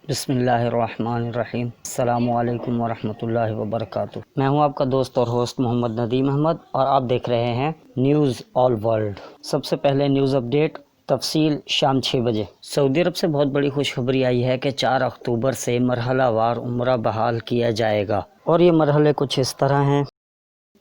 بسم اللہ الرحمن الرحیم۔ السلام علیکم ورحمۃ اللہ وبرکاتہ۔ میں ہوں آپ کا دوست اور ہوسٹ محمد ندیم احمد، اور آپ دیکھ رہے ہیں نیوز آل ورلڈ۔ سب سے پہلے نیوز اپڈیٹ، تفصیل شام 6 بجے۔ سعودی عرب سے بہت بڑی خوشخبری آئی ہے کہ 4 اکتوبر سے مرحلہ وار عمرہ بحال کیا جائے گا، اور یہ مرحلے کچھ اس طرح ہیں۔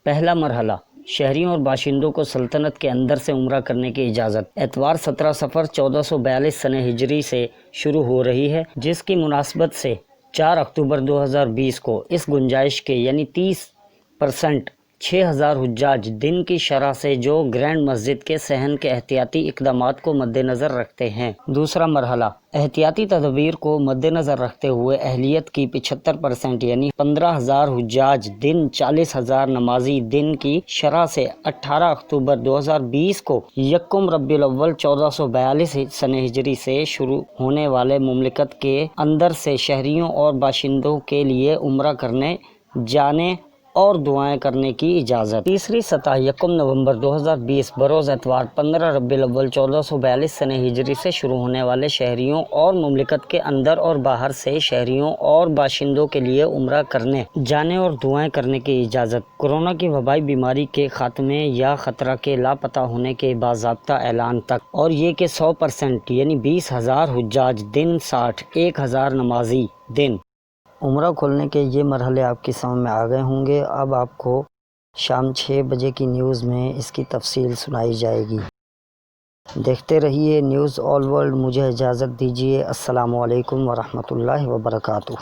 پہلا مرحلہ، شہریوں اور باشندوں کو سلطنت کے اندر سے عمرہ کرنے کی اجازت اتوار 17 صفر 1442 سنہ ہجری سے شروع ہو رہی ہے، جس کی مناسبت سے 4 اکتوبر 2020 کو اس گنجائش کے یعنی 30% 6000 حجاج دن کی شرح سے جو گرینڈ مسجد کے صحن کے احتیاطی اقدامات کو مد نظر رکھتے ہیں۔ دوسرا مرحلہ، احتیاطی تدابیر کو مد نظر رکھتے ہوئے اہلیت کی 75% یعنی 15000 حجاج دن 40000 نمازی دن کی شرح سے 18 اکتوبر 2020 کو یکم ربیع الاول 1442 سنہ ہجری سے شروع ہونے والے مملکت کے اندر سے شہریوں اور باشندوں کے لیے عمرہ کرنے جانے اور دعائیں کرنے کی اجازت۔ تیسری سطح، یکم نومبر 2020 بروز اتوار 15 ربیع الاول 1442 سنہ ہجری سے شروع ہونے والے شہریوں اور مملکت کے اندر اور باہر سے شہریوں اور باشندوں کے لیے عمرہ کرنے جانے اور دعائیں کرنے کی اجازت۔ کورونا کی وبائی بیماری کے خاتمے یا خطرہ کے لاپتہ ہونے کے باضابطہ اعلان تک، اور یہ کہ 100% یعنی 20000 حجاج دن 1000 نمازی دن۔ عمرہ کھولنے کے یہ مرحلے آپ کی سمجھ میں آ گئے ہوں گے۔ اب آپ کو شام 6 بجے کی نیوز میں اس کی تفصیل سنائی جائے گی۔ دیکھتے رہیے نیوز آل ورلڈ۔ مجھے اجازت دیجیے۔ السلام علیکم ورحمۃ اللہ وبرکاتہ۔